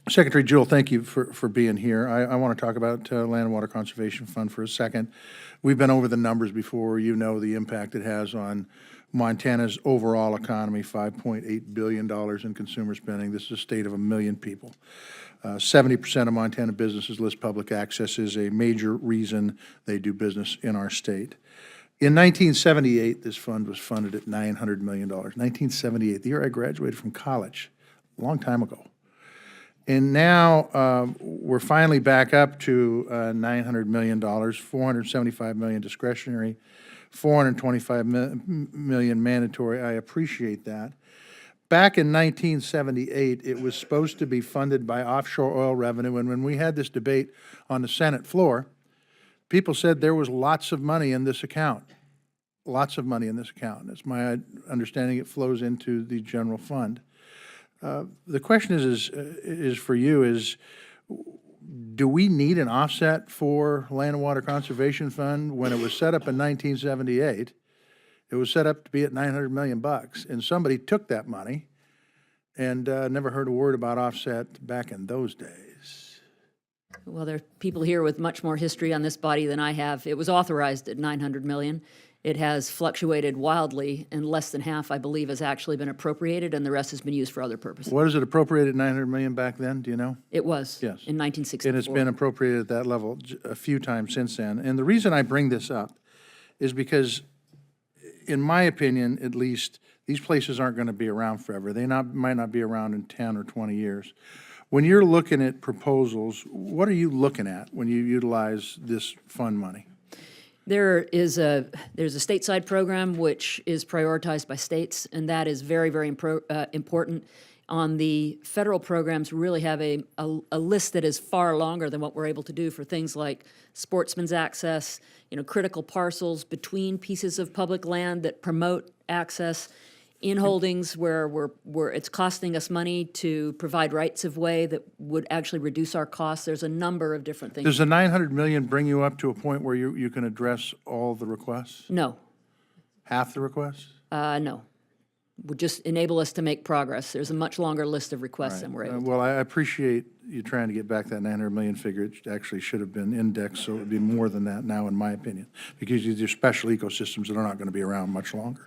Secretary Jewell, thank you for being here. I want to talk about Land and Water Conservation Fund for a second. We've been over the numbers before. You know the impact it has on Montana's overall economy, $5.8 billion in consumer spending. This is a state of 1 million people. 70% of Montana businesses list public access as a major reason they do business in our state. In 1978, this fund was funded at $900 million. 1978, the year I graduated from college, a long time ago. And now we're finally back up to $900 million, $475 million discretionary, $425 million mandatory. I appreciate that. Back in 1978, it was supposed to be funded by offshore oil revenue, and when we had this debate on the Senate floor, people said there was lots of money in this account. Lots of money in this account. It's my understanding it flows into the general fund. The question is for you, do we need an offset for Land and Water Conservation Fund? When it was set up in 1978, it was set up to be at $900 million, and somebody took that money and never heard a word about offset back in those days. Well, there are people here with much more history on this body than I have. It was authorized at $900 million. It has fluctuated wildly, and less than half, I believe, has actually been appropriated, and the rest has been used for other purposes. What is it appropriated $900 million back then? Do you know? It was. Yes. In 1964. And it's been appropriated at that level a few times since then. And the reason I bring this up is because, in my opinion, at least, these places aren't going to be around forever. They might not be around in 10 or 20 years. When you're looking at proposals, what are you looking at when you utilize this fund money? There's a stateside program which is prioritized by states, and that is very, very important. On the federal programs, we really have a list that is far longer than what we're able to do for things like sportsman's access, critical parcels between pieces of public land that promote access, in holdings where it's costing us money to provide rights of way that would actually reduce our costs. There's a number of different things. Does the $900 million bring you up to a point where you can address all the requests? No. Half the requests? No. Would just enable us to make progress. There's a much longer list of requests than we're able to. Well, I appreciate you trying to get back that $900 million figure. It actually should have been indexed, so it would be more than that now, in my opinion, because these are special ecosystems that are not going to be around much longer.